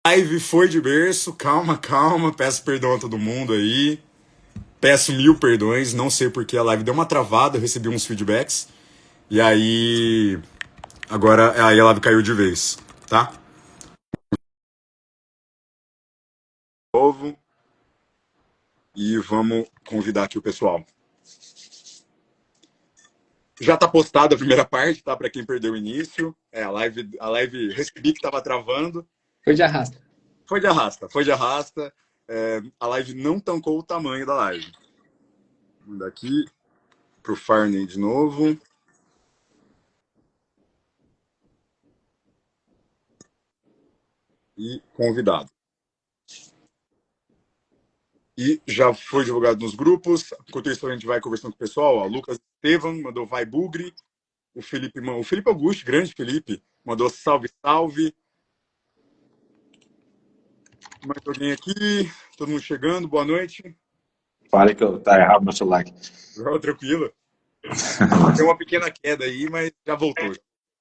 Live foi de berço, calma, calma, peço perdão a todo mundo aí. Peço mil perdões, não sei porque a live deu uma travada, eu recebi uns feedbacks. E aí. Agora aí a live caiu de vez, tá? Novo. E vamos convidar aqui o pessoal. Já tá postada a primeira parte, tá? Pra quem perdeu o início. A live recebi que tava travando. Foi de arrasta. Foi de arrasta, foi de arrasta. A live não tancou o tamanho da live. Vamos daqui pro Farney de novo. E convidado. E já foi divulgado nos grupos. Enquanto isso, a gente vai conversando com o pessoal. Ó, Lucas Estevam mandou vai Bugre. O Felipe Augusto, grande Felipe, mandou salve, salve. Mais alguém aqui? Todo mundo chegando, boa noite. Falei que tá errado meu celular aqui. Tranquilo. Tem uma pequena queda aí, mas já voltou.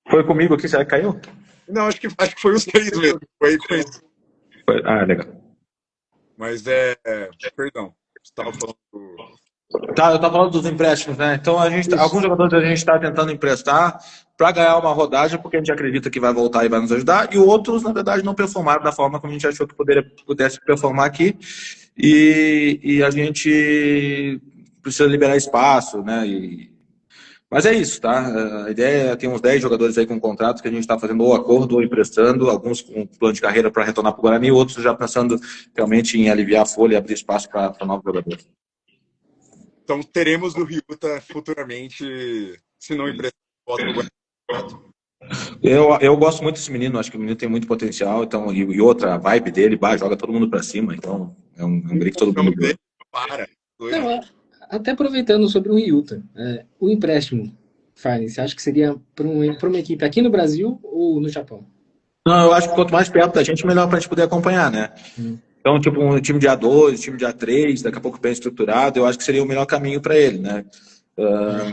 Foi comigo aqui, será que caiu? Não, acho que foi os três mesmo. Foi isso. Legal. Mas perdão. Você estava falando Tá, eu tava falando dos empréstimos, né? Então, alguns jogadores a gente está tentando emprestar para ganhar uma rodagem, porque a gente acredita que vai voltar e vai nos ajudar, e outros, na verdade, não performaram da forma como a gente achou que pudesse performar aqui, e a gente precisa liberar espaço, né? Mas é isso, tá? A ideia é ter uns 10 jogadores aí com contratos que a gente está fazendo ou acordo ou emprestando, alguns com plano de carreira para retornar para o Guarani, outros já pensando realmente em aliviar a folha e abrir espaço para novos jogadores. Então teremos o Ryuta futuramente, se não emprestar, volta no Guarani. Eu gosto muito desse menino, acho que o menino tem muito potencial, então, e outra, a vibe dele, joga todo mundo para cima, então é um guri que todo mundo gosta. Para. Não, até aproveitando sobre o Ryuta, o empréstimo, Fine, você acha que seria para uma equipe aqui no Brasil ou no Japão? Não, eu acho que quanto mais perto da gente, melhor para a gente poder acompanhar, né? Então, tipo, um time de A2, time de A3, daqui a pouco bem estruturado, eu acho que seria o melhor caminho para ele, né?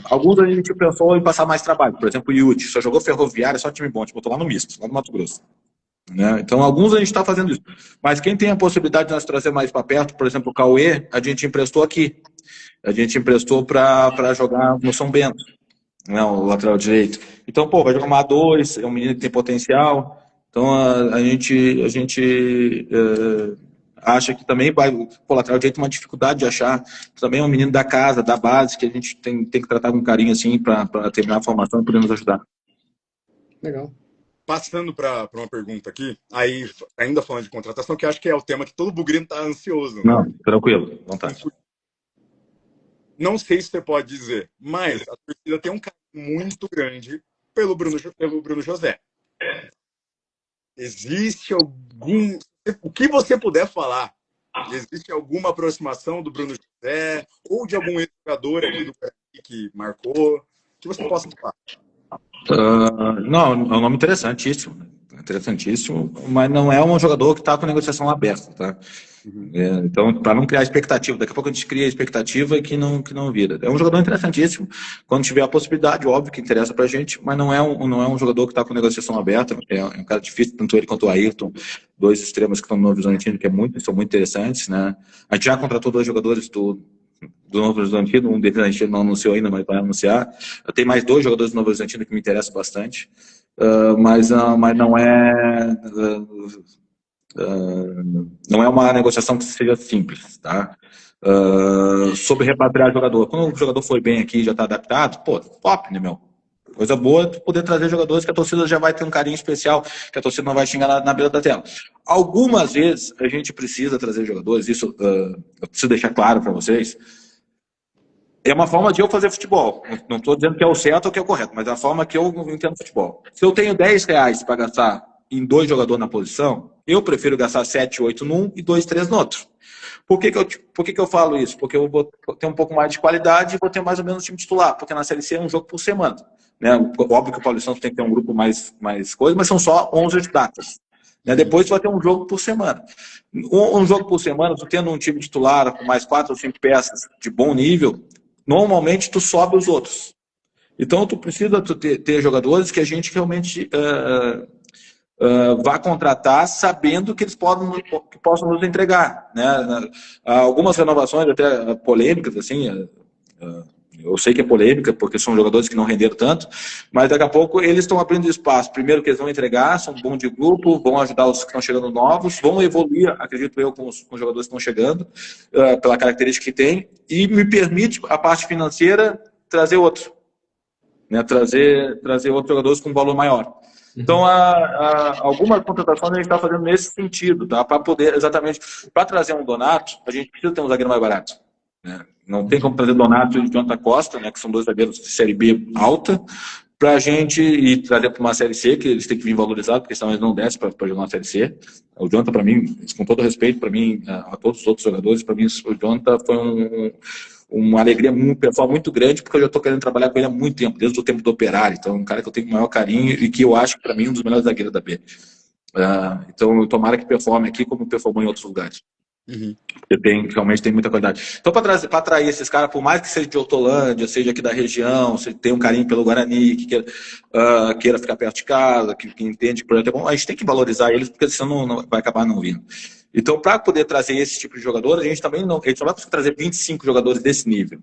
Alguns a gente pensou em passar mais trabalho, por exemplo, o Yuti, só jogou Ferroviária, só time bom, a gente botou lá no misto, lá no Mato Grosso. Né? Então, alguns a gente está fazendo isso. Mas quem tem a possibilidade de nós trazer mais para perto, por exemplo, o Cauê, a gente emprestou aqui. A gente emprestou para jogar no São Bento, né? O lateral direito. Então, pô, vai jogar uma A2, é um menino que tem potencial. Então, a gente acha que também vai. O lateral direito tem uma dificuldade de achar. Também é um menino da casa, da base, que a gente tem que tratar com carinho assim para terminar a formação e poder nos ajudar. Legal. Passando para uma pergunta aqui, aí ainda falando de contratação, que acho que é o tema que todo bugrino está ansioso. Né? Não, tranquilo, vontade. Não sei se você pode dizer, mas a torcida tem um carinho muito grande pelo Bruno José. Existe algum... O que você puder falar, existe alguma aproximação do Bruno José ou de algum ex-jogador aqui do Guarani que marcou? Que você possa falar. Não, é um nome interessantíssimo, mas não é um jogador que está com negociação aberta, tá? Então, para não criar expectativa, daqui a pouco a gente cria expectativa e que não vira. É um jogador interessantíssimo, quando tiver a possibilidade, óbvio que interessa para a gente, mas não é um jogador que está com negociação aberta, é um cara difícil, tanto ele quanto o Ayrton, dois extremos que estão no Novo Horizontino, que são muito interessantes, né? A gente já contratou dois jogadores do Novo Horizontino, um deles a gente não anunciou ainda, mas vai anunciar. Tem mais dois jogadores do Novo Horizontino que me interessam bastante, mas não é uma negociação que seja simples, tá? Sobre repatriar jogador. Quando o jogador foi bem aqui e já está adaptado, pô, top, né, meu? Coisa boa é poder trazer jogadores que a torcida já vai ter um carinho especial, que a torcida não vai xingar na beira da tela. Algumas vezes a gente precisa trazer jogadores, isso eu preciso deixar claro para vocês. É uma forma de eu fazer futebol. Não estou dizendo que é o certo ou que é o correto, mas é a forma que eu entendo futebol. Se eu tenho R$10 para gastar em dois jogadores na posição, eu prefiro gastar 7, 8 num e 2, 3 no outro. Por que eu falo isso? Porque eu vou ter um pouco mais de qualidade e vou ter mais ou menos time titular, porque na Série C é um jogo por semana. Né? Óbvio que o Paulistão tem que ter um grupo mais coisa, mas são só 11 datas. Né? Depois tu vai ter um jogo por semana. Um jogo por semana, tu tendo um time titular com mais 4 ou 5 peças de bom nível, normalmente tu sobe os outros. Então tu precisa ter jogadores que a gente realmente vá contratar sabendo que eles que possam nos entregar, né? Algumas renovações até polêmicas, assim, eu sei que é polêmica, porque são jogadores que não renderam tanto, mas daqui a pouco eles estão abrindo espaço. Primeiro que eles vão entregar, são bons de grupo, vão ajudar os que estão chegando novos, vão evoluir, acredito eu, com os jogadores que estão chegando, pela característica que tem, e me permite, a parte financeira, trazer outro. Né? Trazer outros jogadores com um valor maior. Então, algumas contratações a gente está fazendo nesse sentido, tá? Para poder, exatamente, para trazer um Donato, a gente precisa ter um zagueiro mais barato. Né? Não tem como trazer Donato e Jonathan Costa, né, que são dois zagueiros de Série B alta, para a gente ir trazer para uma Série C, que eles têm que vir valorizados, porque senão eles não descem para jogar uma Série C. O Jonathan, para mim, com todo respeito, para mim, a todos os outros jogadores, para mim, o Jonathan foi uma alegria, um pessoal muito grande, porque eu já estou querendo trabalhar com ele há muito tempo, desde o tempo do Operário. Então, é um cara que eu tenho o maior carinho e que eu acho, para mim, um dos melhores zagueiros da B. Então, tomara que performe aqui como performou em outros lugares. Porque realmente tem muita qualidade. Então, para atrair esses caras, por mais que seja de Hortolândia, seja aqui da região, se tem um carinho pelo Guarani, que queira ficar perto de casa, que entende que o projeto é bom, a gente tem que valorizar eles, porque senão não vai acabar não vindo. Então, para poder trazer esse tipo de jogador, a gente também não vai conseguir trazer 25 jogadores desse nível.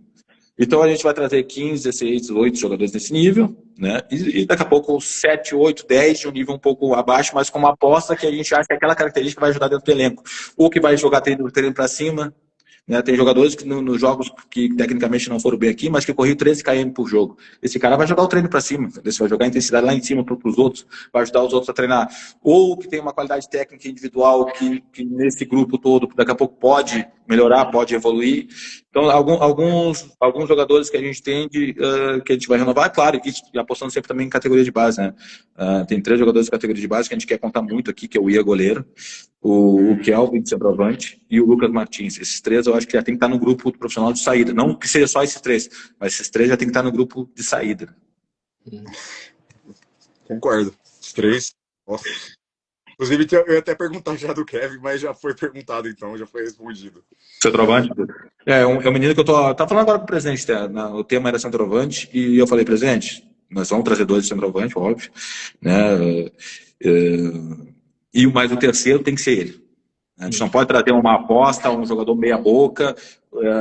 Então, a gente vai trazer 15, 16, 18 jogadores desse nível, né? E daqui a pouco 7, 8, 10 de um nível um pouco abaixo, mas com uma aposta que a gente acha que aquela característica vai ajudar dentro do elenco. Ou que vai jogar treino para cima, né? Tem jogadores que nos jogos que tecnicamente não foram bem aqui, mas que corriam 13 km por jogo. Esse cara vai jogar o treino para cima, você vai jogar a intensidade lá em cima para os outros, vai ajudar os outros a treinar. Ou que tem uma qualidade técnica individual que nesse grupo todo daqui a pouco pode melhorar, pode evoluir. Então, alguns jogadores que a gente tem que a gente vai renovar, claro, e apostando sempre também em categoria de base, né? Tem 3 jogadores de categoria de base que a gente quer contar muito aqui, que é o Ia goleiro, o Kelvin de centroavante e o Lucas Martins. Esses 3 eu acho que já tem que estar no grupo do profissional de saída. Não que seja só esses 3, mas esses 3 já tem que estar no grupo de saída. Concordo. Os 3. Nossa. Inclusive, eu ia até perguntar já do Kevin, mas já foi perguntado, então, já foi respondido. Centroavante? É um menino que eu tava falando agora com o presidente, o tema era centroavante, e eu falei, presidente, nós vamos trazer 2 de centroavante, óbvio, né? Mas o terceiro tem que ser ele. A gente não pode trazer uma aposta, um jogador meia boca,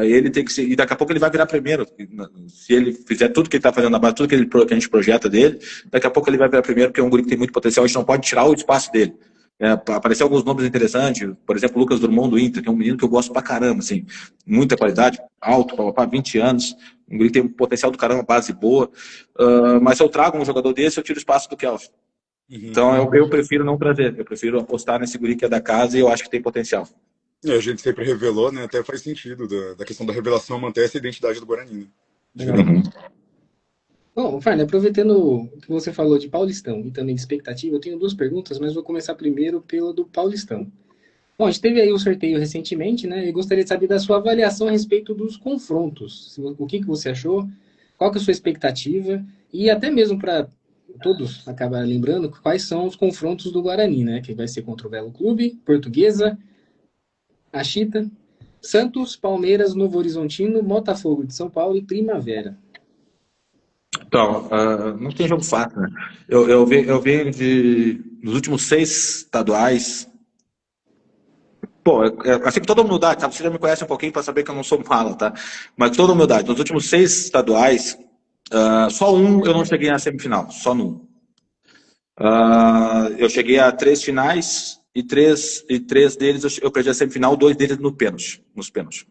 ele tem que ser, e daqui a pouco ele vai virar primeiro. Se ele fizer tudo que ele está fazendo na base, tudo que a gente projeta dele, daqui a pouco ele vai virar primeiro, porque é um guri que tem muito potencial, a gente não pode tirar o espaço dele. Apareceu alguns nomes interessantes, por exemplo, o Lucas Drummond do Inter, que é um menino que eu gosto pra caramba, assim, muita qualidade, alto, para 20 anos, um guri que tem um potencial do caramba, base boa, mas se eu trago um jogador desse, eu tiro o espaço do Kelvin. Então eu prefiro não trazer, eu prefiro apostar nesse guri que é da casa e eu acho que tem potencial. A gente sempre revelou, né? Até faz sentido da questão da revelação manter essa identidade do Guarani, né? Bom, Farney, aproveitando o que você falou de Paulistão e também de expectativa, eu tenho 2 perguntas, mas vou começar primeiro pela do Paulistão. Bom, a gente teve aí o sorteio recentemente, né? E gostaria de saber da sua avaliação a respeito dos confrontos. O que você achou? Qual que é a sua expectativa? E até mesmo para todos acabarem lembrando quais são os confrontos do Guarani, né? Que vai ser contra o Velo Clube, Portuguesa, a Chita, Santos, Palmeiras, Novo Horizontino, Botafogo de São Paulo e Primavera. Então, não tem jogo fácil, né? Eu venho nos últimos 6 estaduais. Pô, assim com toda humildade, tá? Você já me conhece um pouquinho para saber que eu não sou mala, tá? Mas com toda humildade, nos últimos 6 estaduais, só um eu não cheguei na semifinal, só num. Eu cheguei a 3 finais e três deles eu perdi a semifinal, 2 deles nos pênaltis.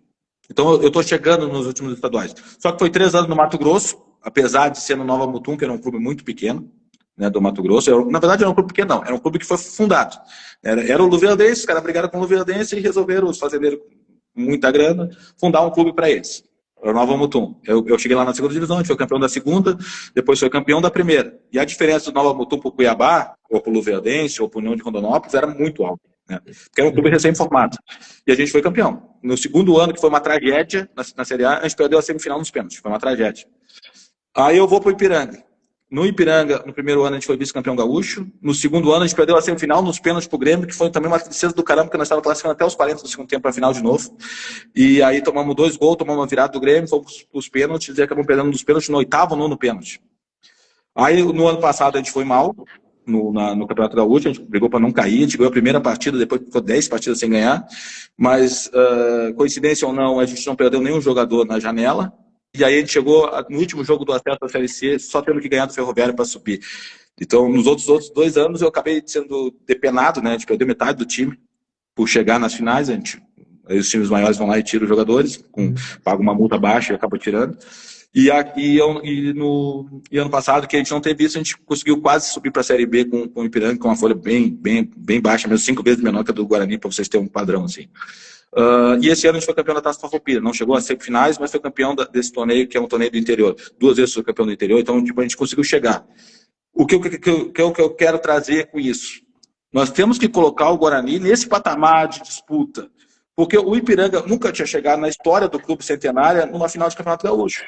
Então eu tô chegando nos últimos estaduais. Só que foi 3 anos no Mato Grosso, apesar de ser no Nova Mutum, que era um clube muito pequeno, né, do Mato Grosso. Na verdade, era um clube pequeno, não. Era um clube que foi fundado. Era o Luverdense, os caras brigaram com o Luverdense e resolveram, os fazendeiros com muita grana, fundar um clube para eles. Era o Nova Mutum. Eu cheguei lá na 2ª divisão, a gente foi campeão da 2ª, depois foi campeão da 1ª. E a diferença do Nova Mutum para o Cuiabá, ou para o Luverdense, ou para o União de Rondonópolis, era muito alta. Né? Porque era um clube recém-formado. E a gente foi campeão. No 2º ano, que foi uma tragédia, na Série A, a gente perdeu a semifinal nos pênaltis. Foi uma tragédia. Aí eu vou para o Ipiranga. No Ipiranga, no 1º ano, a gente foi vice-campeão gaúcho. No 2º ano, a gente perdeu a semifinal nos pênaltis pro Grêmio, que foi também uma tristeza do caramba, porque nós estávamos classificando até os 40 do 2º tempo para a final de novo. E aí tomamos 2 gols, tomamos uma virada do Grêmio, fomos os pênaltis e acabamos perdendo nos pênaltis no 8º, 9º pênalti. Aí no ano passado a gente foi mal, no Campeonato Gaúcho, a gente brigou para não cair, a gente ganhou a primeira partida, depois ficou 10 partidas sem ganhar, mas, coincidência ou não, a gente não perdeu nenhum jogador na janela, e aí a gente chegou no último jogo do acesso da Série C, só tendo que ganhar do Ferroviário para subir. Então, nos outros 2 anos, eu acabei sendo depenado, né, a gente perdeu metade do time por chegar nas finais, aí os times maiores vão lá e tiram os jogadores, pagam uma multa baixa e acabam tirando. E ano passado, que a gente não teve isso, a gente conseguiu quase subir para a Série B com o Ipiranga, com uma folha bem baixa, mesmo 5 vezes menor que a do Guarani, para vocês terem um padrão assim. E esse ano a gente foi campeão da Taça Farroupilha. Não chegou a semifinais, mas foi campeão desse torneio, que é um torneio do interior. 2 vezes foi campeão do interior, então tipo, a gente conseguiu chegar. O que eu quero trazer com isso? Nós temos que colocar o Guarani nesse patamar de disputa, porque o Ipiranga nunca tinha chegado na história do Clube Centenária numa final de Campeonato Gaúcho.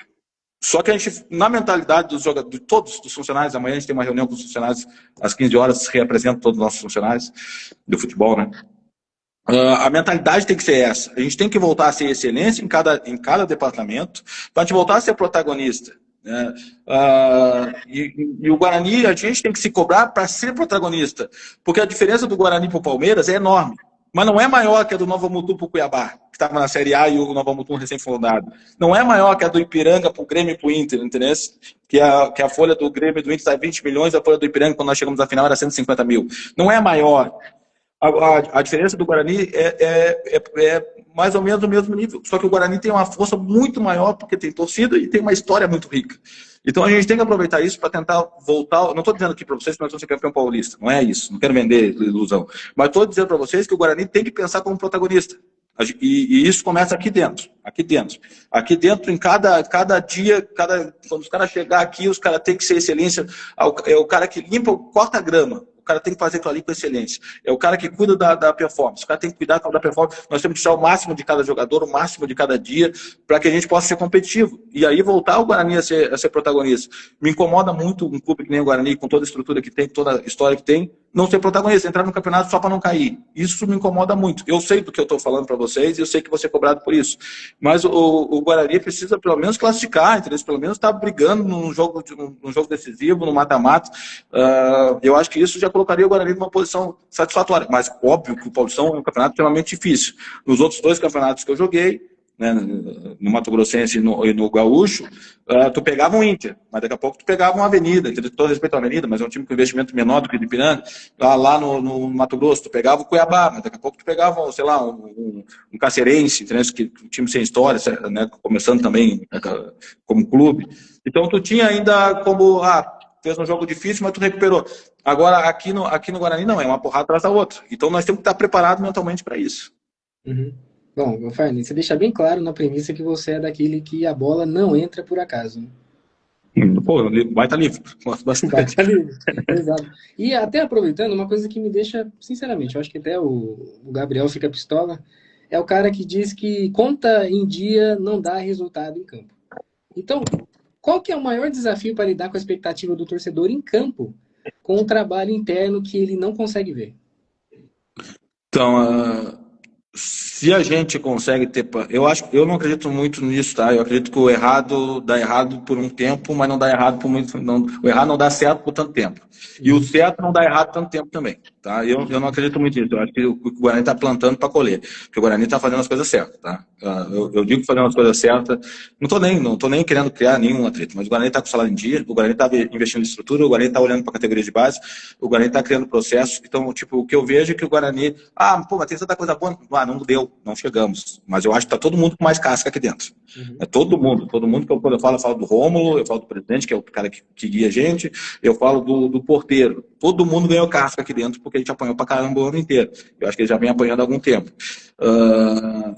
Só que a gente, na mentalidade dos jogadores, de todos os funcionários, amanhã a gente tem uma reunião com os funcionários, às 15 horas, se reapresenta todos os nossos funcionários do futebol, né? A mentalidade tem que ser essa. A gente tem que voltar a ser excelência em cada departamento, para a gente voltar a ser protagonista. Né? E o Guarani, a gente tem que se cobrar para ser protagonista, porque a diferença do Guarani para o Palmeiras é enorme. Mas não é maior que a do Novo Mutum para o Cuiabá, que estava na Série A e o Novo Mutum recém-fundado. Não é maior que a do Ipiranga para o Grêmio e para o Inter, entendeu? Que a folha do Grêmio e do Inter está 20 milhões, a folha do Ipiranga, quando nós chegamos à final, era 150 mil. Não é maior. A diferença do Guarani é mais ou menos do mesmo nível. Só que o Guarani tem uma força muito maior, porque tem torcida e tem uma história muito rica. Então a gente tem que aproveitar isso para tentar voltar. Não estou dizendo aqui para vocês que nós vamos ser campeão paulista, não é isso, não quero vender ilusão. Mas estou dizendo para vocês que o Guarani tem que pensar como protagonista. E isso começa aqui dentro. Aqui dentro, em cada dia, quando os caras chegar aqui, os caras têm que ser excelência. É o cara que limpa, corta a grama. O cara tem que fazer aquilo ali com excelência. É o cara que cuida da performance. O cara tem que cuidar da performance. Nós temos que tirar o máximo de cada jogador, o máximo de cada dia, para que a gente possa ser competitivo. E aí voltar o Guarani a ser protagonista. Me incomoda muito um clube que nem o Guarani, com toda a estrutura que tem, toda a história que tem, não ser protagonista, entrar no campeonato só para não cair. Isso me incomoda muito. Eu sei do que eu estou falando para vocês e eu sei que vou ser cobrado por isso. Mas o Guarani precisa pelo menos classificar, entendeu? Pelo menos estar brigando num jogo decisivo, no mata-mata. Eu acho que isso já colocaria o Guarani numa posição satisfatória. Mas óbvio que o Paulistão é um campeonato extremamente difícil. Nos outros 2 campeonatos que eu joguei, né, no Mato Grossense e no Gaúcho, tu pegava um Inter, mas daqui a pouco tu pegava uma Avenida, com todo respeito à Avenida, mas é um time com investimento menor do que o de Ipiranga. Lá no Mato Grosso, tu pegava o Cuiabá, mas daqui a pouco tu pegava, sei lá, um Cacerense, entendeu? Um time sem história, né, começando também, né, como clube. Então tu tinha ainda como, fez um jogo difícil, mas tu recuperou. Agora, aqui no Guarani não, é uma porrada atrás da outra. Então nós temos que estar preparados mentalmente para isso. Uhum. Bom, Farney, você deixa bem claro na premissa que você é daquele que a bola não entra por acaso. Né? Pô, vai estar livre. Vai estar livre, exato. E até aproveitando, uma coisa que me deixa, sinceramente, eu acho que até o Gabriel fica pistola, é o cara que diz que conta em dia não dá resultado em campo. Então, qual que é o maior desafio para lidar com a expectativa do torcedor em campo com o trabalho interno que ele não consegue ver? Então, se a gente consegue ter... Eu não acredito muito nisso, tá? Eu acredito que o errado dá errado por um tempo, mas não dá errado por muito... o errado não dá certo por tanto tempo. E o certo não dá errado tanto tempo também, tá? Eu não acredito muito nisso. Eu acho que o Guarani está plantando para colher. Porque o Guarani está fazendo as coisas certas, tá? Eu digo fazendo as coisas certas. Não tô nem querendo criar nenhum atrito, mas o Guarani está com o salário em dia, o Guarani está investindo em estrutura, o Guarani está olhando para a categoria de base, o Guarani está criando processos. Então, tipo, o que eu vejo é que o Guarani... mas tem tanta coisa boa. Não deu, não chegamos. Mas eu acho que está todo mundo com mais casca aqui dentro. Uhum. É todo mundo. Quando eu falo do Rômulo, eu falo do presidente, que é o cara que guia a gente, eu falo do porteiro. Todo mundo ganhou casca aqui dentro porque a gente apanhou pra caramba o ano inteiro. Eu acho que ele já vem apanhando há algum tempo.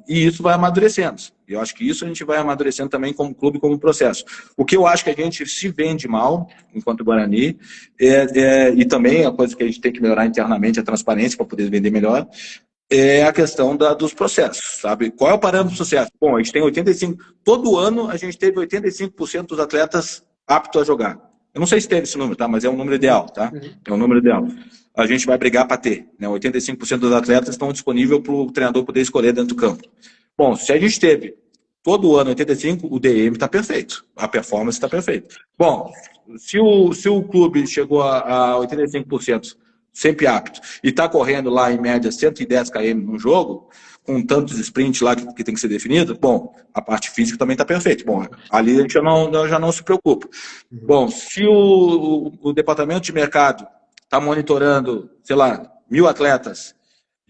E isso vai amadurecendo. Eu acho que isso a gente vai amadurecendo também como clube, como processo. O que eu acho que a gente se vende mal, enquanto Guarani, e também a coisa que a gente tem que melhorar internamente, a transparência para poder vender melhor, é a questão dos processos, sabe? Qual é o parâmetro do sucesso? Bom, a gente tem 85%, todo ano a gente teve 85% dos atletas aptos a jogar. Eu não sei se teve esse número, tá? Mas é um número ideal, tá? É um número ideal. A gente vai brigar para ter, né? 85% dos atletas estão disponíveis para o treinador poder escolher dentro do campo. Bom, se a gente teve todo ano 85, o DM está perfeito, a performance está perfeita. Bom, se o clube chegou a 85% sempre apto e está correndo lá em média 110 km no jogo, com tantos sprints lá que tem que ser definido, bom, a parte física também está perfeita. Bom, ali a gente já não se preocupa. Bom, se o departamento de mercado está monitorando, sei lá, 1.000 atletas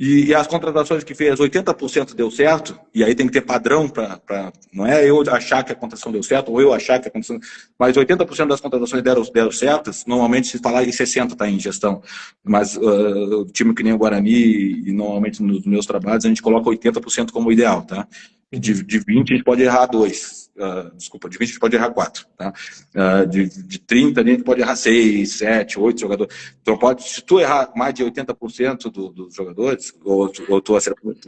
e as contratações que fez, 80% deu certo, e aí tem que ter padrão para. Não é eu achar que a contratação deu certo, ou eu achar que a contratação. Mas 80% das contratações deram certas, normalmente se falar em 60% está em gestão. Mas o time que nem o Guarani, e normalmente nos meus trabalhos, a gente coloca 80% como ideal, tá? De 20 a gente pode errar 2. Desculpa, de 20 a gente pode errar 4. Tá? De 30 a gente pode errar 6, 7, 8 jogadores. Então, se tu errar mais de 80% dos jogadores,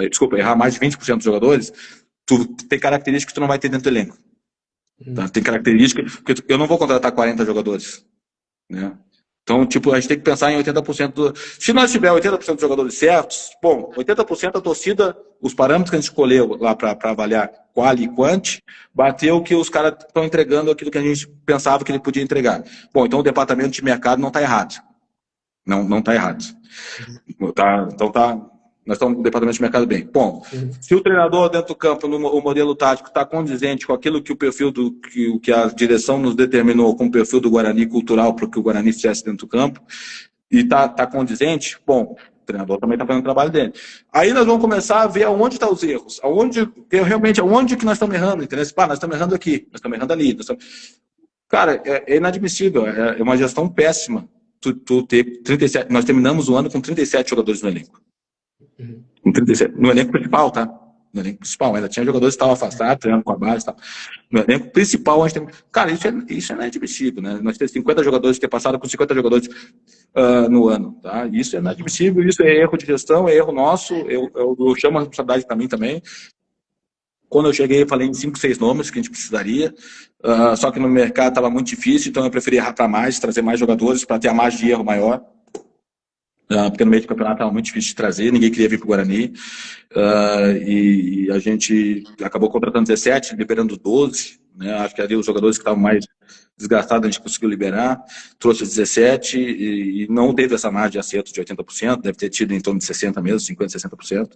desculpa, errar mais de 20% dos jogadores, tu tem características que tu não vai ter dentro do elenco. Tá? Tem características, porque eu não vou contratar 40 jogadores. Né? Então, tipo, a gente tem que pensar em 80%. Se nós tivermos 80% dos jogadores certos, bom, 80% da torcida, os parâmetros que a gente escolheu lá para avaliar quali e quanti, bateu o que os caras estão entregando aquilo que a gente pensava que ele podia entregar. Bom, então o departamento de mercado não está errado. Não está errado. Nós estamos no departamento de mercado bem. Bom, se o treinador dentro do campo, o modelo tático, está condizente com aquilo que o perfil que a direção nos determinou como perfil do Guarani cultural para que o Guarani fizesse dentro do campo, e está condizente, bom, o treinador também está fazendo o trabalho dele. Aí nós vamos começar a ver aonde estão os erros, aonde que nós estamos errando, entendeu? Nós estamos errando aqui, nós estamos errando ali. Cara, é inadmissível, é uma gestão péssima. Tu ter 37, nós terminamos o ano com 37 jogadores no elenco. Com 37, no elenco principal, tá? No elenco principal, ainda tinha jogadores que estavam afastados, treinando com a base e tal. No elenco principal, a gente tem. Cara, isso é inadmissível, né? Nós temos 50 jogadores, ter passado com 50 jogadores no ano, tá? Isso é inadmissível, isso é erro de gestão, é erro nosso, eu chamo a responsabilidade para mim também. Quando eu cheguei, eu falei em 5, 6 nomes que a gente precisaria, só que no mercado estava muito difícil, então eu preferi errar para mais, trazer mais jogadores para ter a margem de erro maior. Porque no meio do campeonato estava muito difícil de trazer, ninguém queria vir para o Guarani, e a gente acabou contratando 17, liberando 12, né? Acho que ali os jogadores que estavam mais desgastados a gente conseguiu liberar, trouxe 17 e não teve essa margem de acerto de 80%, deve ter tido em torno de 60% mesmo, 50%, 60%.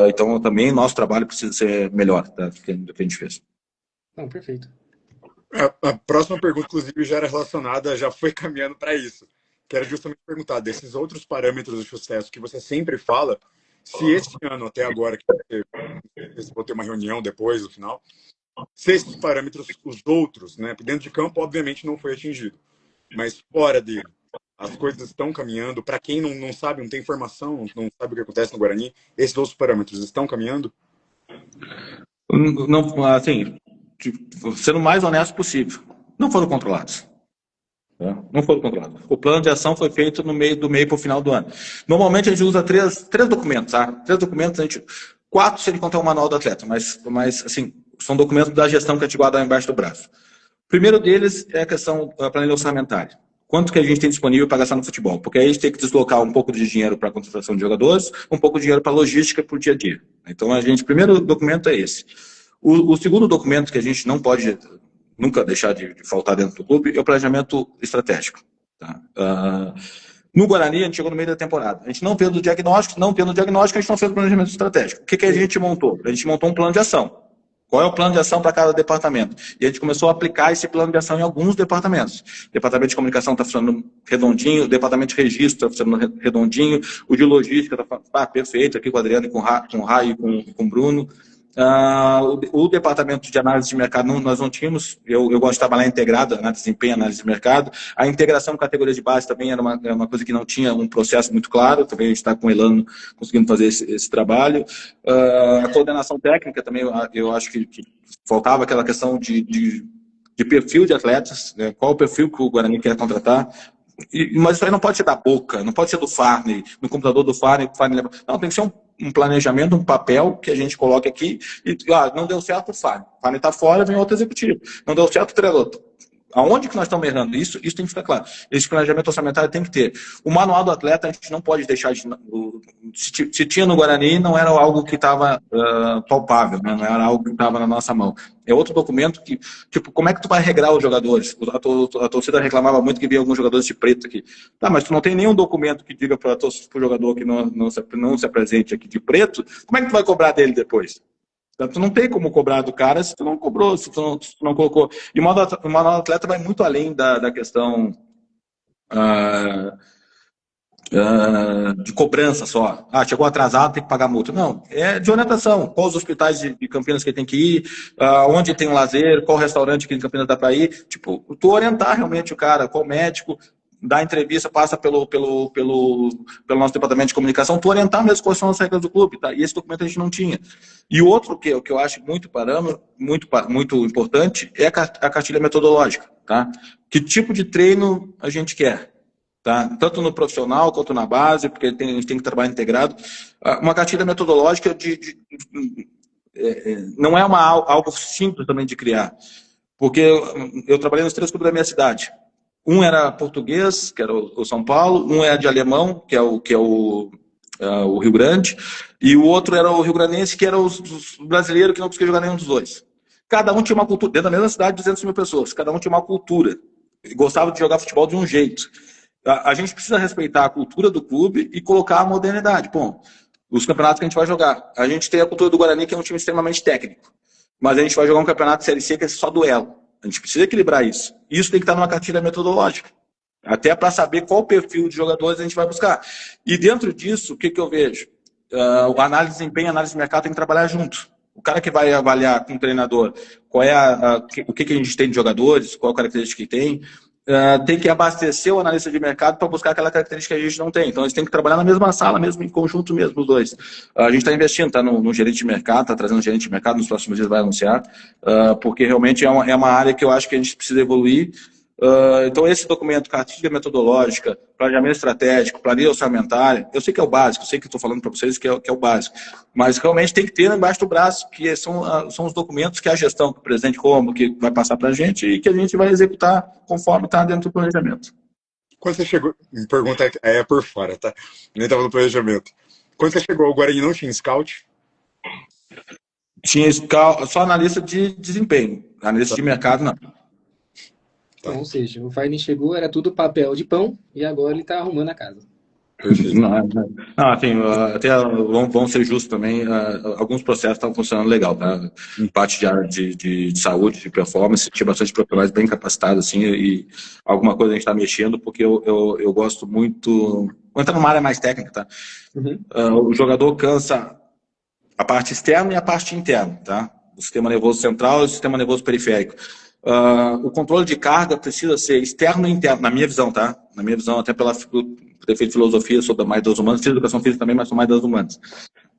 Então também nosso trabalho precisa ser melhor, tá, do que a gente fez. Não, perfeito. A próxima pergunta, inclusive, já era relacionada, já foi caminhando para isso. Quero justamente perguntar, desses outros parâmetros de sucesso que você sempre fala, se esse ano, até agora, que você vou ter uma reunião depois, no final, se esses parâmetros, os outros, né, dentro de campo, obviamente, não foi atingido, mas fora dele, as coisas estão caminhando, para quem não sabe, não tem informação, não sabe o que acontece no Guarani, esses outros parâmetros estão caminhando? Não, assim, sendo o mais honesto possível, não foram controlados. Não foram controlados. O plano de ação foi feito do meio para o final do ano. Normalmente a gente usa três documentos, tá? 3 documentos, 4 se ele contar o manual do atleta, mas assim, são documentos da gestão que a gente guarda embaixo do braço. O primeiro deles é a questão da planilha orçamentária. Quanto que a gente tem disponível para gastar no futebol? Porque aí a gente tem que deslocar um pouco de dinheiro para a contratação de jogadores, um pouco de dinheiro para a logística para o dia a dia. Então, o primeiro documento é esse. O segundo documento que a gente não pode nunca deixar de faltar dentro do clube é o planejamento estratégico. Tá? No Guarani, a gente chegou no meio da temporada. A gente não fez o diagnóstico, a gente não fez o planejamento estratégico. O que a gente montou? A gente montou um plano de ação. Qual é o plano de ação para cada departamento? E a gente começou a aplicar esse plano de ação em alguns departamentos. O departamento de comunicação está funcionando redondinho, o departamento de registro está funcionando redondinho, o de logística está perfeito, aqui com o Adriano, com o Rai e com o Bruno. O departamento de análise de mercado nós não tínhamos, eu gosto de trabalhar integrado, análise de desempenho, análise de mercado. A integração com categoria de base também era uma coisa que não tinha um processo muito claro, também a gente está com o Elano conseguindo fazer esse trabalho. A coordenação técnica também, eu acho que faltava aquela questão de perfil de atletas, né? Qual o perfil que o Guarani quer contratar. Mas isso aí não pode ser da boca, não pode ser do Farney, no computador do Farney, não, tem que ser um planejamento, um papel que a gente coloque aqui e não deu certo o Farney está fora, vem outro executivo, não deu certo o treinador, Aonde que nós estamos errando? Isso tem que ficar claro. Esse planejamento orçamentário tem que ter. O manual do atleta a gente não pode deixar de... Se tinha no Guarani, não era algo que estava palpável, né? Não era algo que estava na nossa mão. É outro documento que, tipo, como é que tu vai regrar os jogadores? A torcida reclamava muito que via alguns jogadores de preto aqui. Tá, mas tu não tem nenhum documento que diga para o jogador que não se apresente aqui de preto, como é que tu vai cobrar dele depois? Então, tu não tem como cobrar do cara se tu não cobrou, se tu não colocou. E o manual do atleta vai muito além da questão de cobrança só. Chegou atrasado, tem que pagar multa. Não, é de orientação. Quais os hospitais de Campinas que ele tem que ir, onde tem um lazer, qual restaurante que em Campinas dá para ir. Tipo, tu orientar realmente o cara, qual médico, dar entrevista, passa pelo nosso departamento de comunicação, tu orientar mesmo quais são as regras do clube, tá? E esse documento a gente não tinha. E outro que eu acho muito importante é a cartilha metodológica, tá? Que tipo de treino a gente quer, tá? Tanto no profissional quanto na base, porque a gente tem que trabalhar integrado. Uma cartilha metodológica não é algo simples também de criar, porque eu trabalhei nos 3 clubes da minha cidade. Um era português, que era o São Paulo, um era de alemão, que é o Rio Grande, e o outro era o Rio Grandense, que era os brasileiros que não conseguiam jogar nenhum dos dois. Cada um tinha uma cultura, dentro da mesma cidade, 200 mil pessoas, cada um tinha uma cultura, gostava de jogar futebol de um jeito. A gente precisa respeitar a cultura do clube e colocar a modernidade. Bom, os campeonatos que a gente vai jogar. A gente tem a cultura do Guarani, que é um time extremamente técnico, mas a gente vai jogar um campeonato de Série C que é só duelo. A gente precisa equilibrar isso. Isso tem que estar numa cartilha metodológica. Até para saber qual perfil de jogadores a gente vai buscar. E dentro disso, o que eu vejo? A análise de desempenho e a análise de mercado tem que trabalhar junto. O cara que vai avaliar com o treinador qual é o que a gente tem de jogadores, qual a característica que tem que abastecer o analista de mercado para buscar aquela característica que a gente não tem. Então, eles têm que trabalhar na mesma sala, mesmo em conjunto mesmo, os dois. A gente está investindo, está no gerente de mercado, está trazendo um gerente de mercado, nos próximos dias vai anunciar, porque realmente é uma área que eu acho que a gente precisa evoluir. Então, esse documento, cartilha metodológica, planejamento estratégico, planilha orçamentária, eu sei que é o básico, eu sei que estou falando para vocês que é o básico, mas realmente tem que ter embaixo do braço, que são os documentos que a gestão, que o presidente como, que vai passar para a gente e que a gente vai executar conforme está dentro do planejamento. Quando você chegou, me pergunta é por fora, tá? Nem estava no planejamento. Quando você chegou ao Guarani, não tinha scout? Tinha scout, só analista de desempenho, analista de mercado não. Então, ou seja, o Fagner chegou, era tudo papel de pão, e agora ele está arrumando a casa. Não, assim, até vamos ser justos também, alguns processos estão funcionando legal, tá? Em parte de área de saúde, de performance, tinha bastante profissionais bem capacitados, assim, e alguma coisa a gente está mexendo, porque eu gosto muito... Vou entrar numa área mais técnica, tá? O jogador cansa a parte externa e a parte interna, tá? O sistema nervoso central e o sistema nervoso periférico. O controle de carga precisa ser externo e interno, na minha visão, tá? Na minha visão, até por ter feito filosofia sobre mais das humanas, fiz educação física também, mas sou mais das humanas.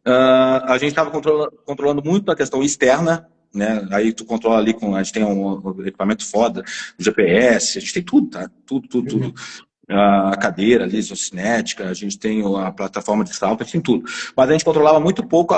A gente estava controlando muito a questão externa, né? Aí tu controla ali a gente tem um equipamento foda, o GPS, a gente tem tudo, tá? Tudo. A cadeira ali, isocinética, a gente tem a plataforma de salto, a gente tem tudo. Mas a gente controlava muito pouco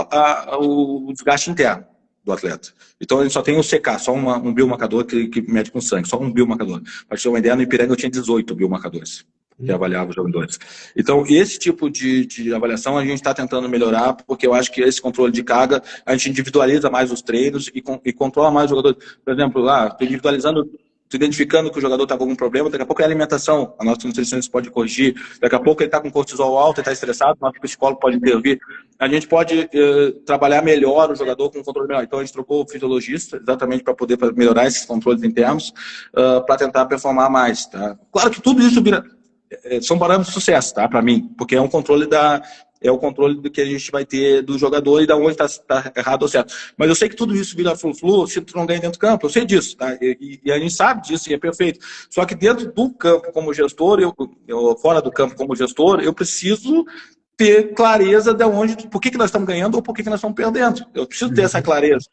o desgaste interno do atleta. Então, ele só tem o CK, só um biomarcador que mede com sangue, só um biomarcador. Para te ter uma ideia, no Ipiranga eu tinha 18 biomarcadores que avaliavam os jogadores. Então, esse tipo de avaliação a gente está tentando melhorar, porque eu acho que esse controle de carga, a gente individualiza mais os treinos e controla mais os jogadores. Por exemplo, estou individualizando, identificando que o jogador está com algum problema, daqui a pouco é a alimentação, a nossa nutricionista pode corrigir, daqui a pouco ele está com cortisol alto, ele está estressado, o nosso psicólogo pode intervir. A gente pode trabalhar melhor o jogador com um controle melhor. Então a gente trocou o fisiologista exatamente para poder melhorar esses controles internos, para tentar performar mais. Tá? Claro que tudo isso são parâmetros de sucesso, tá? Para mim, porque é um controle o controle do que a gente vai ter do jogador e da onde está errado ou certo. Mas eu sei que tudo isso vira flu-flu se tu não ganha dentro do campo. Eu sei disso, tá? E a gente sabe disso e é perfeito. Só que dentro do campo como gestor, fora do campo como gestor, eu preciso ter clareza de por que nós estamos ganhando ou por que nós estamos perdendo. Eu preciso ter essa clareza.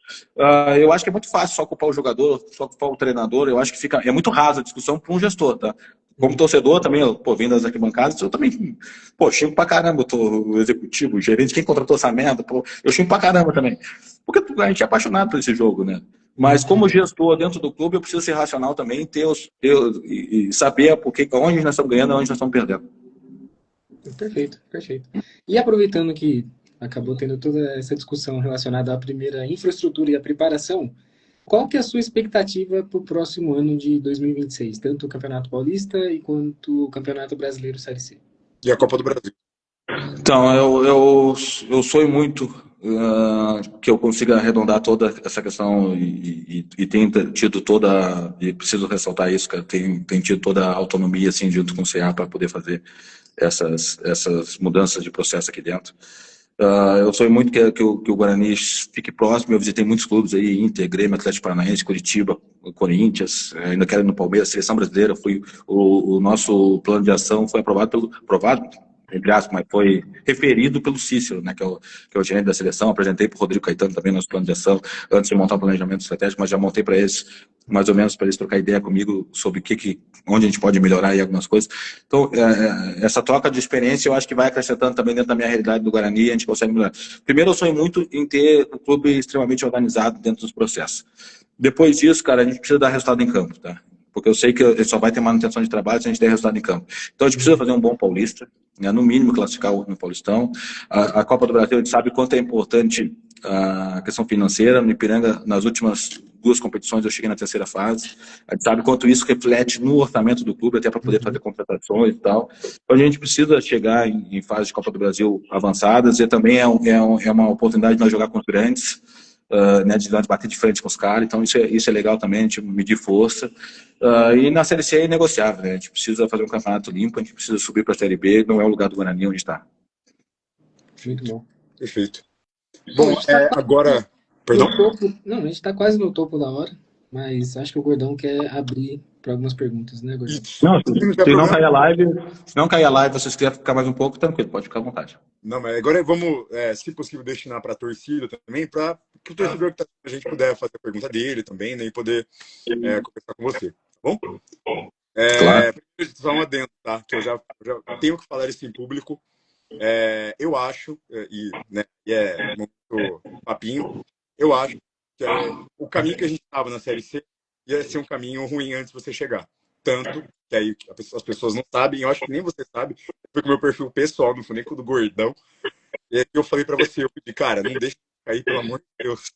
Eu acho que é muito fácil só culpar o jogador, só culpar o treinador. Eu acho que é muito raso a discussão para um gestor, tá? Como torcedor também, pô, vindo das arquibancadas, eu também, pô, xingo pra caramba, o executivo, o gerente, quem contratou essa merda, pô, eu xingo pra caramba também. Porque a gente é apaixonado por esse jogo, né? Mas como gestor dentro do clube, eu preciso ser racional também, e saber onde nós estamos ganhando e onde nós estamos perdendo. Perfeito, perfeito. E aproveitando que acabou tendo toda essa discussão relacionada à primeira infraestrutura e à preparação, qual que é a sua expectativa para o próximo ano de 2026, tanto o Campeonato Paulista e quanto o Campeonato Brasileiro Série C? E a Copa do Brasil. Então, eu sonho muito que eu consiga arredondar toda essa questão e tenho tido toda, e preciso ressaltar isso, cara, tem tido toda a autonomia, assim, junto com o CA para poder fazer essas mudanças de processo aqui dentro. Eu sonho muito que o Guarani fique próximo. Eu visitei muitos clubes aí, Inter, Grêmio, Atlético Paranaense, Curitiba, Corinthians, ainda quero ir no Palmeiras, Seleção Brasileira. O nosso plano de ação foi aprovado, entre aspas, mas foi referido pelo Cícero, né, que é o gerente da seleção. Apresentei para o Rodrigo Caetano também nosso plano de ação, antes de montar um planejamento estratégico, mas já montei para eles, mais ou menos, para eles trocar ideia comigo sobre onde a gente pode melhorar aí algumas coisas. Então, essa troca de experiência eu acho que vai acrescentando também dentro da minha realidade do Guarani, e a gente consegue melhorar. Primeiro, eu sonho muito em ter um clube extremamente organizado dentro dos processos. Depois disso, cara, a gente precisa dar resultado em campo, tá? Porque eu sei que a gente só vai ter manutenção de trabalho se a gente der resultado em campo. Então, a gente precisa fazer um bom paulista, né? No mínimo classificar no Paulistão. A Copa do Brasil, a gente sabe quanto é importante a questão financeira. No Ipiranga, nas últimas 2 competições, eu cheguei na 3ª fase. A gente sabe quanto isso reflete no orçamento do clube, até para poder fazer contratações e tal. Então, a gente precisa chegar em fase de Copa do Brasil avançadas, e também é uma oportunidade de nós jogar com os grandes, né, de bater de frente com os caras. Então, isso é legal também, a gente medir força. E na Série C é inegociável, né? A gente precisa fazer um campeonato limpo, a gente precisa subir para a Série B, não é o lugar do Guarani onde está. Muito bom. Perfeito. Bom, agora... Perdão? Não, a gente está quase no topo da hora, mas acho que o Gordão quer abrir para algumas perguntas, né, Gordão? Não, se não cair a live, vocês quiserem ficar mais um pouco, tranquilo, pode ficar à vontade. Não, mas agora vamos, se possível, destinar para a torcida também, para que o torcedor que tá, a gente puder fazer a pergunta dele também, né, e poder conversar com você. Tá bom? Claro. Só um adendo, tá? Que eu já tenho que falar isso em público. Eu acho, e é muito papinho, eu acho que o caminho que a gente estava na Série C ia ser um caminho ruim antes de você chegar. Tanto que aí as pessoas não sabem, eu acho que nem você sabe, foi com o meu perfil pessoal, não foi nem com o do Gordão. E aí eu falei pra você, eu pedi, cara, não deixa cair, pelo amor de Deus.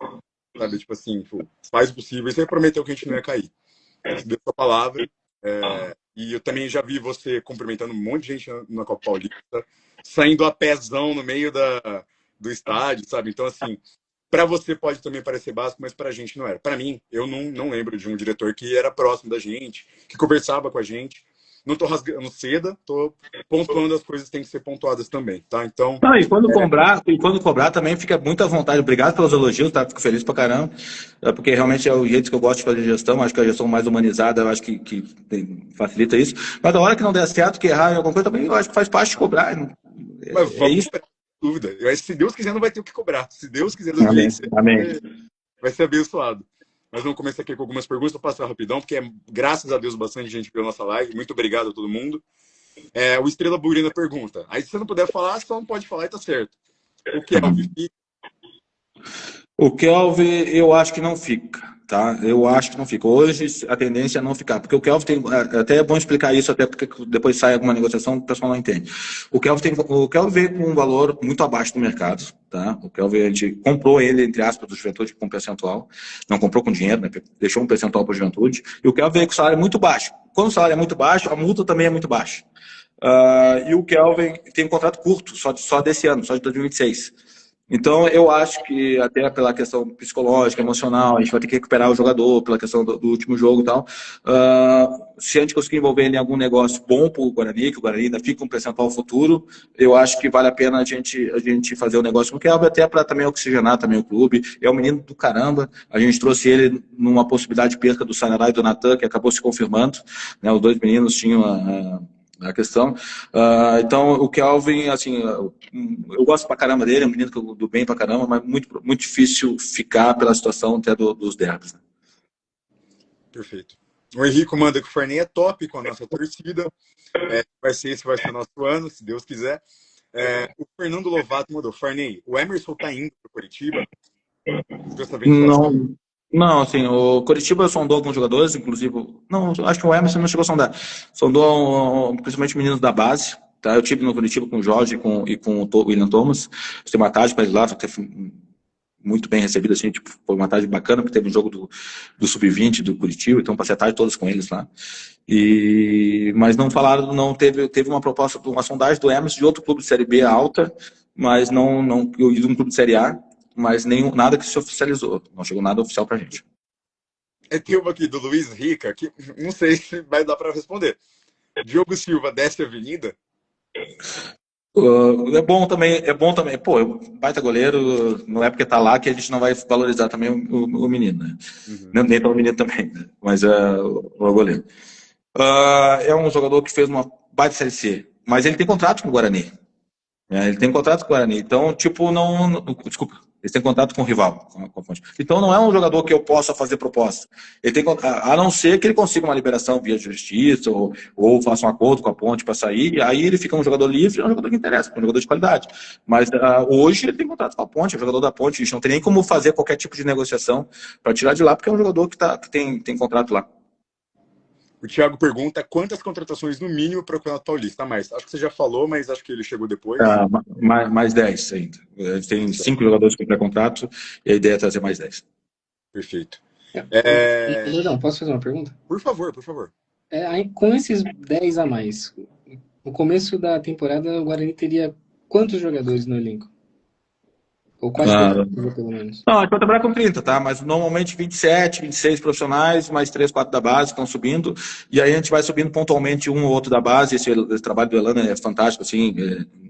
Sabe, tipo assim, faz o possível. E você prometeu que a gente não ia cair. Você deu sua palavra. E eu também já vi você cumprimentando um monte de gente na Copa Paulista, saindo a pezão no meio do estádio, sabe? Então, assim, para você pode também parecer básico, mas para a gente não era. Para mim, eu não lembro de um diretor que era próximo da gente, que conversava com a gente. Não tô rasgando seda, tô pontuando as coisas que têm que ser pontuadas também, tá? Então... E quando cobrar também fica muito à vontade. Obrigado pelos elogios, tá? Fico feliz pra caramba, porque realmente é o jeito que eu gosto de fazer gestão. Acho que a gestão mais humanizada, eu acho que facilita isso. Mas da hora que não der certo, que errar em alguma coisa também, eu acho que faz parte de cobrar. Mas vamos isso. Dúvida. Se Deus quiser, não vai ter o que cobrar. Se Deus quiser, vai ser abençoado. Mas vamos começar aqui com algumas perguntas, vou passar rapidão, porque graças a Deus, bastante gente viu a nossa live. Muito obrigado a todo mundo. O Estrela Burina pergunta. Aí, se você não puder falar, só não pode falar e tá certo. O Kelvin fica? O Kelvin, eu acho que não fica, tá? Eu acho que não fica. Hoje, a tendência é não ficar, porque o Kelvin tem... Até é bom explicar isso, até porque depois sai alguma negociação, o pessoal não entende. O Kelvin veio com um valor muito abaixo do mercado, tá? O Kelvin, a gente comprou ele, entre aspas, do Juventude com um percentual. Não comprou com dinheiro, né? Deixou um percentual para o Juventude. E o Kelvin veio com salário muito baixo. Quando o salário é muito baixo, a multa também é muito baixa. E o Kelvin tem um contrato curto, só desse ano, só de 2026. Então, eu acho que até pela questão psicológica, emocional, a gente vai ter que recuperar o jogador, pela questão do último jogo e tal. Se a gente conseguir envolver ele em algum negócio bom para o Guarani, que o Guarani ainda fica um percentual futuro, eu acho que vale a pena a gente fazer o negócio com o Kelvin, até para também oxigenar também o clube. É um menino do caramba. A gente trouxe ele numa possibilidade de perca do Sanará e do Natan, que acabou se confirmando, né? Os 2 meninos tinham a questão. Então, o Kelvin, assim, eu gosto pra caramba dele, é um menino do bem pra caramba, mas muito, muito difícil ficar pela situação até dos derbys. Né? Perfeito. O Henrico manda que o Farney é top com a nossa torcida. Esse vai ser o nosso ano, se Deus quiser. O Fernando Lovato mandou, Farney, o Emerson tá indo pro Curitiba? Justa ventilação. Não, não, assim, o Coritiba sondou alguns jogadores, inclusive, não, acho que o Emerson não chegou a sondar. Sondou principalmente meninos da base, tá? Eu tive no Coritiba com o Jorge e com o William Thomas. Tem uma tarde para eles lá, foi muito bem recebido, assim, tipo, foi uma tarde bacana, porque teve um jogo do Sub-20 do Curitiba, então passei a tarde todas com eles lá. Mas não falaram, não teve uma proposta, uma sondagem do Emerson de outro clube de Série B alta, mas não eu de um clube de Série A, mas nada que se oficializou, não chegou nada oficial pra gente. Tem uma aqui do Luiz Rica, que não sei se vai dar para responder. Diogo Silva desce a avenida? É bom também. Pô, baita goleiro, não é porque tá lá que a gente não vai valorizar também o menino, né? Uhum. Nem pelo menino também, né? Mas o goleiro. É um jogador que fez uma baita Série C, mas ele tem contrato com o Guarani. Ele tem contrato com o Guarani. Então, tipo, desculpa, ele tem contrato com o rival. Com a Fonte. Então, não é um jogador que eu possa fazer proposta. Ele tem, a não ser que ele consiga uma liberação via justiça ou faça um acordo com a Ponte para sair. Aí ele fica um jogador livre, é um jogador que interessa, um jogador de qualidade. Mas hoje ele tem contrato com a Ponte, é um jogador da Ponte. A gente não tem nem como fazer qualquer tipo de negociação para tirar de lá, porque é um jogador que tem contrato lá. O Thiago pergunta quantas contratações no mínimo para o Campeonato Paulista? Mais. Acho que você já falou, mas acho que ele chegou depois. Mais 10 ainda. A gente tem 5 jogadores com pré-contrato e a ideia é trazer mais 10. Perfeito. Não, posso fazer uma pergunta? Por favor, por favor. Com esses 10 a mais, no começo da temporada, o Guarani teria quantos jogadores no elenco? Ou quase pelo menos? Não, a gente vai trabalhar com 30, tá? Mas normalmente 27, 26 profissionais, mais 3, 4 da base estão subindo. E aí a gente vai subindo pontualmente um ou outro da base. Esse trabalho do Elano é fantástico, assim.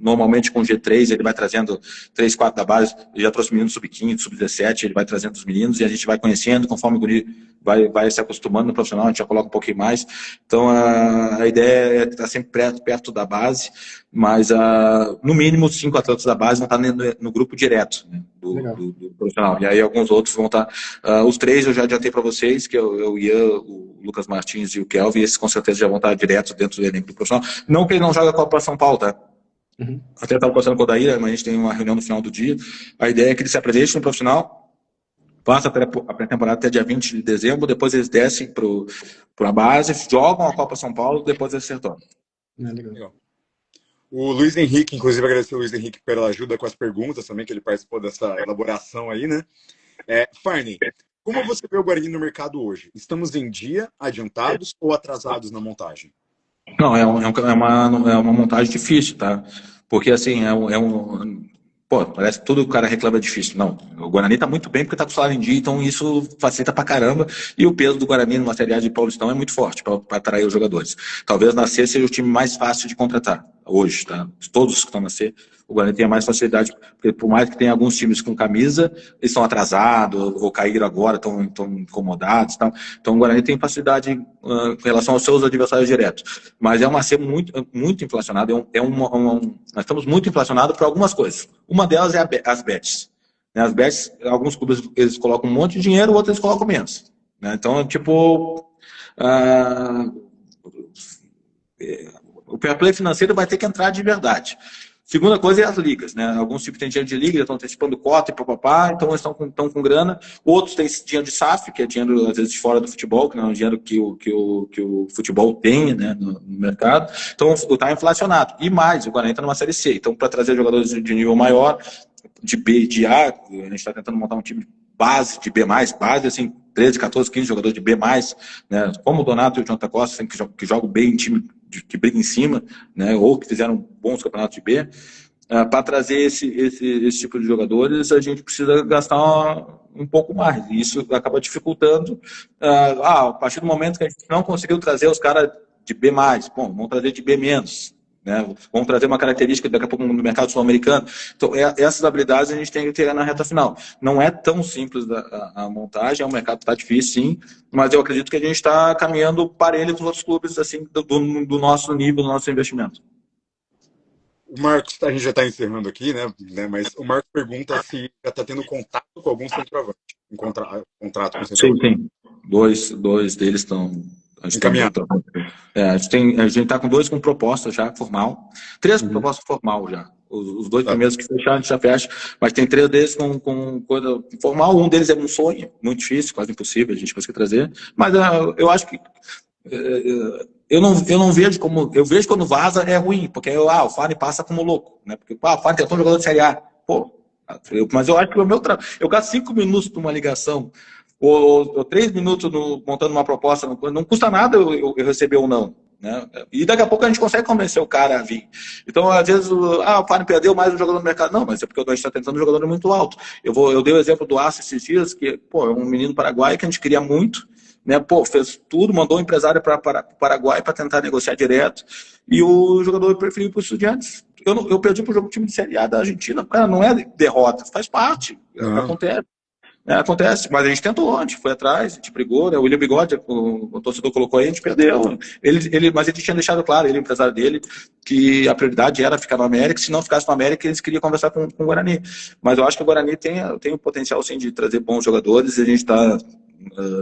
Normalmente com o G3 ele vai trazendo 3, 4 da base. Ele já trouxe meninos sub-15, sub-17, ele vai trazendo os meninos e a gente vai conhecendo conforme o guri vai se acostumando no profissional, a gente já coloca um pouquinho mais. Então a ideia é estar sempre perto da base, mas no mínimo 5 atletas da base vão estar no grupo direto, né, do profissional. E aí alguns outros vão estar. Os 3 eu já adiantei para vocês, que é o Ian, o Lucas Martins e o Kelvin, e esses com certeza já vão estar direto dentro do elenco do profissional. Não que ele não joga a Copa São Paulo, tá? Uhum. Até estava conversando com o Daí, mas a gente tem uma reunião no final do dia. A ideia é que ele se apresente no profissional, passa a pré-temporada até dia 20 de dezembro, depois eles descem para a base, jogam a Copa São Paulo, depois eles se retornam. Legal. O Luiz Henrique, inclusive, agradecer o Luiz Henrique pela ajuda com as perguntas também, que ele participou dessa elaboração aí, né? Farney, como você vê o Guarani no mercado hoje? Estamos em dia, adiantados ou atrasados na montagem? Não, é uma montagem difícil, tá? Porque, assim, Pô, parece que tudo o cara reclama é difícil. Não, o Guarani tá muito bem porque tá com salário em dia, então isso facilita pra caramba. E o peso do Guarani numa Série A de Paulistão é muito forte para atrair os jogadores. Talvez na C seja o time mais fácil de contratar hoje, tá? Todos que estão na C, o Guarani tem mais facilidade, porque por mais que tenha alguns times com camisa, eles estão atrasados, ou caíram agora, estão incomodados, tá? Então o Guarani tem facilidade com relação aos seus adversários diretos. Mas é uma C muito, muito inflacionada, nós estamos muito inflacionados por algumas coisas. Uma delas é as bets. As bets, alguns clubes eles colocam um monte de dinheiro, outros eles colocam menos. Então, tipo, o fair play financeiro vai ter que entrar de verdade. Segunda coisa é as ligas, né? Alguns tipos têm dinheiro de liga, estão antecipando cota e papapá, então eles estão com grana. Outros têm dinheiro de SAF, que é dinheiro, às vezes, de fora do futebol, que não é um dinheiro que o futebol tem, né, no mercado. Então, está inflacionado. E mais, o Guarani está numa Série C. Então, para trazer jogadores de nível maior, de B e de A, a gente está tentando montar um time base, de B+, base, assim, 13, 14, 15 jogadores de B+, né? Como o Donato e o Jonathan Costa, que jogam bem em time que briga em cima, né? Ou que fizeram bons campeonatos de B. Para trazer esse tipo de jogadores, a gente precisa gastar um pouco mais. E isso acaba dificultando. A partir do momento que a gente não conseguiu trazer os caras de B+, bom, vamos trazer de B-. Né? Vamos trazer uma característica daqui a pouco no mercado sul-americano. Então, essas habilidades a gente tem que ter na reta final. Não é tão simples a montagem, o mercado está difícil, sim, mas eu acredito que a gente está caminhando parelho com os outros clubes assim, do nosso nível, do nosso investimento. O Marcos, a gente já está encerrando aqui, né? Mas o Marcos pergunta se já está tendo contato com algum centroavante. Contrato com centroavante. Sim. Dois deles estão A gente Encaminhado. a gente tá com 2 com proposta já formal, 3 com proposta formal já. Os 2 primeiros que fecharam, a gente já fecha, mas tem 3 deles com coisa formal. Um deles é um sonho, muito difícil, quase impossível a gente conseguir trazer. Mas eu acho que eu não vejo como. Eu vejo quando vaza é ruim, porque o Fagner passa como louco, né? Porque o Fagner tentou um jogador de Série A. Pô, mas eu acho que o meu trabalho. Eu gasto 5 minutos numa ligação, ou 3 minutos montando uma proposta, não custa nada eu receber ou não. Né? E daqui a pouco a gente consegue convencer o cara a vir. Então, às vezes, o Fagner perdeu mais um jogador no mercado. Não, mas é porque a gente está tentando um jogador muito alto. Eu dei o exemplo do Arce esses dias, que pô, é um menino paraguaio que a gente queria muito. Né, pô, fez tudo, mandou o empresário para o Paraguai para tentar negociar direto, e o jogador preferiu para os Estudiantes. Eu perdi para o time de Série A da Argentina, cara, não é derrota, faz parte, acontece. Acontece, mas a gente tentou, a gente foi atrás, a gente brigou, né? O William Bigode, o torcedor colocou aí, a gente perdeu. Mas ele tinha deixado claro, ele e o empresário dele, que a prioridade era ficar no América. Se não ficasse no América, eles queriam conversar com o Guarani. Mas eu acho que o Guarani tem o potencial, sim, de trazer bons jogadores, e a gente está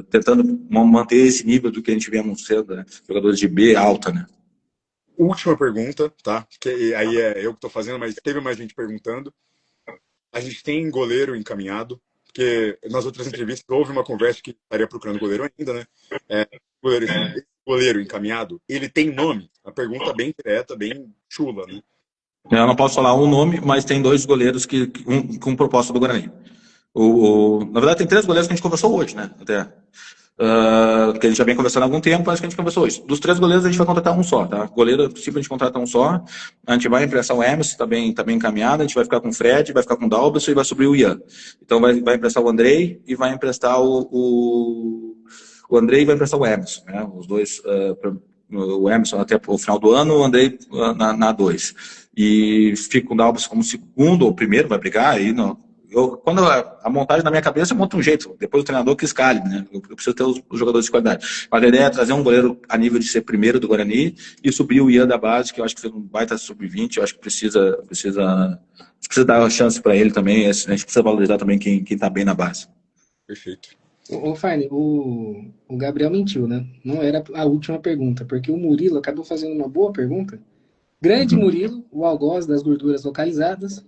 tentando manter esse nível do que a gente vê anunciando, né? Jogadores de B alta, né? Última pergunta, tá? Que aí é eu que estou fazendo, mas teve mais gente perguntando. A gente tem goleiro encaminhado, porque nas outras entrevistas houve uma conversa que estaria procurando goleiro ainda, né? Goleiro encaminhado, ele tem nome? A pergunta bem direta, bem chula, né? Eu não posso falar um nome, mas tem 2 goleiros com proposta do Guarani. Na verdade, tem 3 goleiros que a gente conversou hoje, né? Até. Que a gente já vem conversando há algum tempo, mas que a gente conversou hoje. Dos 3 goleiros, a gente vai contratar um só, tá? Goleiro, sempre a gente contrata um só. A gente vai emprestar o Emerson, tá bem encaminhado. A gente vai ficar com o Fred, vai ficar com o Dalberson e vai subir o Ian. Então, vai emprestar o Andrei e vai emprestar o Andrei e vai emprestar o Emerson, né? Os 2, o Emerson até o final do ano, o Andrei na 2. E fica com o Dalberson como segundo ou primeiro, vai brigar aí, não. Quando a montagem na minha cabeça, eu monto um jeito. Depois o treinador que escalhe, né? Eu preciso ter os jogadores de qualidade. Mas a ideia é trazer um goleiro a nível de ser primeiro do Guarani e subir o Ian da base, que eu acho que vai estar sub-20. Eu acho que precisa dar uma chance para ele também. A gente precisa valorizar também quem está bem na base. Perfeito. Ô, Fagner, o Gabriel mentiu, né? Não era a última pergunta, porque o Murilo acabou fazendo uma boa pergunta. Grande Murilo, o algoz das gorduras localizadas,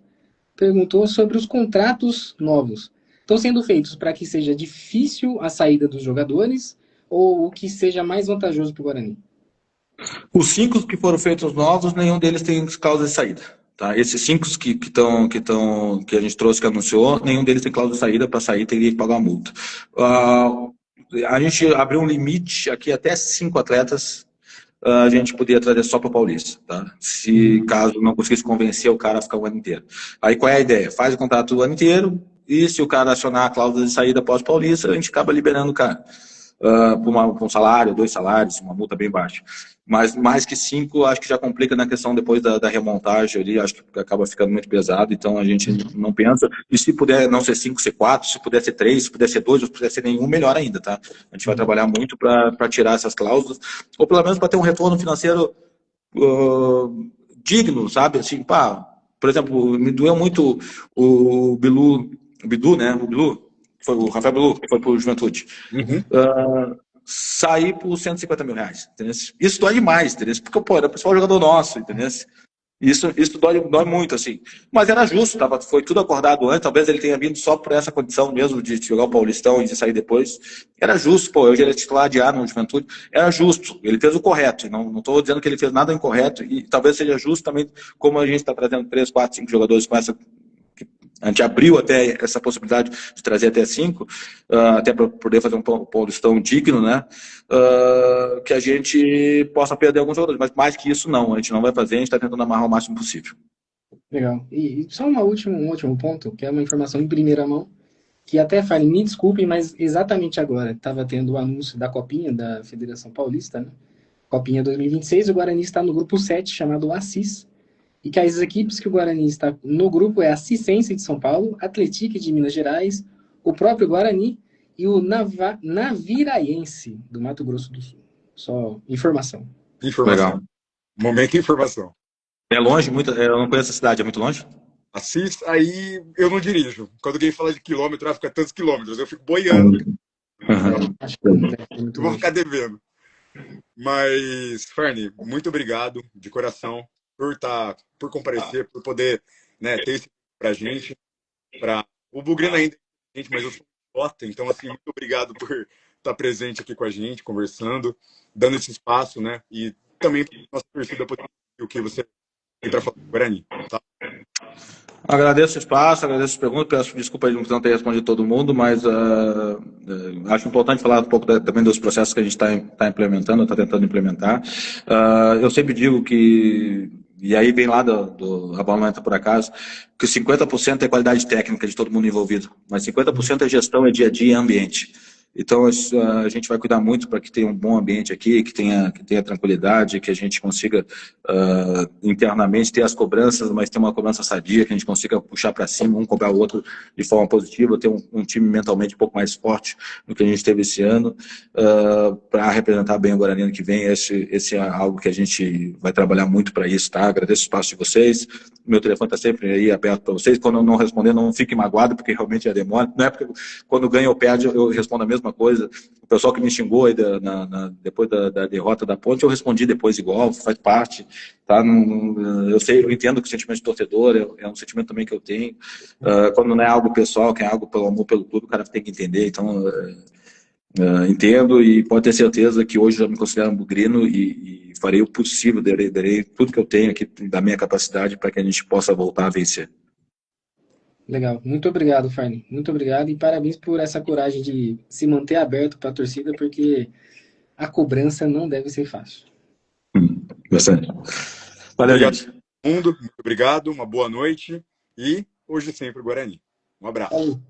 perguntou sobre os contratos novos. Estão sendo feitos para que seja difícil a saída dos jogadores ou o que seja mais vantajoso para o Guarani? Os 5 que foram feitos novos, nenhum deles tem cláusula de saída. Tá? Esses 5 que a gente trouxe, que anunciou, nenhum deles tem cláusula de saída. Para sair, teria que pagar uma multa. A gente abriu um limite aqui até 5 atletas. A gente poderia trazer só para o Paulista, tá? Se caso não conseguisse convencer o cara a ficar o ano inteiro. Aí qual é a ideia? Faz o contrato o ano inteiro e se o cara acionar a cláusula de saída após Paulista, a gente acaba liberando o cara por um salário, 2 salários, uma multa bem baixa. Mas mais que 5, acho que já complica na questão depois da remontagem ali, acho que acaba ficando muito pesado, então a gente não pensa. E se puder não ser 5, ser 4, se puder ser 3, se puder ser 2, se puder ser nenhum, melhor ainda, tá? A gente vai trabalhar muito para tirar essas cláusulas, ou pelo menos para ter um retorno financeiro digno, sabe? Assim, por exemplo, me doeu muito o Bidu, né? O Bilu, foi o Rafael Bilu, que foi pro Juventude. Sair por 150 mil reais, entendeu? Isso dói demais, entendeu? Porque, pô, era o pessoal jogador nosso, entendeu? Isso dói muito, assim. Mas era justo, foi tudo acordado antes, talvez ele tenha vindo só por essa condição mesmo de jogar o Paulistão e de sair depois. Era justo, pô, hoje ele é titular de A no Juventude, era justo, ele fez o correto, não estou dizendo que ele fez nada incorreto, e talvez seja justo também, como a gente está trazendo 3, 4, 5 jogadores com essa. A gente abriu até essa possibilidade de trazer até 5, até para poder fazer um Paulistão digno, né? Que a gente possa perder alguns jogadores. Mas mais que isso, não. A gente não vai fazer, a gente está tentando amarrar o máximo possível. Legal. E só um último ponto, que é uma informação em primeira mão, que até, Fagner, me desculpem, mas exatamente agora estava tendo o anúncio da Copinha da Federação Paulista, né? Copinha 2026, o Guarani está no grupo 7, chamado Assis, e que as equipes que o Guarani está no grupo é a Cicense de São Paulo, Atlético de Minas Gerais, o próprio Guarani e o Naviraense do Mato Grosso do Sul. Só informação. Legal. Momento de informação. É longe? Eu não conheço a cidade, é muito longe? Assis, aí eu não dirijo. Quando alguém fala de quilômetro, fica tantos quilômetros. Eu fico boiando. Acho que eu vou ficar devendo. Mas, Fernie, muito obrigado de coração por comparecer, por poder, né, ter esse tempo pra gente. O Bugrino ainda é gente, mas eu sou um idiota, então, assim, muito obrigado por estar presente aqui com a gente, conversando, dando esse espaço, né? E também para nossa torcida poder ouvir o que você tem para falar do Guarani, tá? Agradeço o espaço, agradeço as perguntas, peço desculpa de não ter respondido todo mundo, mas acho importante falar um pouco também dos processos que a gente está implementando, está tentando implementar. Eu sempre digo que, e aí vem lá a bola não entra por acaso, que 50% é qualidade técnica de todo mundo envolvido, mas 50% é gestão, é dia a dia, é ambiente. Então, a gente vai cuidar muito para que tenha um bom ambiente aqui, que tenha tranquilidade, que a gente consiga internamente ter as cobranças, mas ter uma cobrança sadia, que a gente consiga puxar para cima, um cobrar o outro de forma positiva, ter um time mentalmente um pouco mais forte do que a gente teve esse ano, para representar bem o Guarani ano que vem. Esse é algo que a gente vai trabalhar muito para isso, tá? Agradeço o espaço de vocês. Meu telefone está sempre aí aberto para vocês. Quando eu não responder, não fique magoado, porque realmente já demora. Não é porque quando ganha ou perde, eu respondo a mesma coisa. O pessoal que me xingou aí depois da derrota da Ponte, eu respondi depois igual, faz parte. Tá? Eu entendo que o sentimento de torcedor é um sentimento também que eu tenho. Quando não é algo pessoal, que é algo pelo amor pelo clube, o cara tem que entender. Então, entendo e pode ter certeza que hoje eu me considero um bugrino e farei o possível, darei tudo que eu tenho aqui da minha capacidade para que a gente possa voltar a vencer. Legal. Muito obrigado, Farney. Muito obrigado e parabéns por essa coragem de se manter aberto para a torcida, porque a cobrança não deve ser fácil. Bastante. Valeu, Obrigado, gente. mundo. Muito obrigado, uma boa noite e hoje sempre Guarani. Um abraço.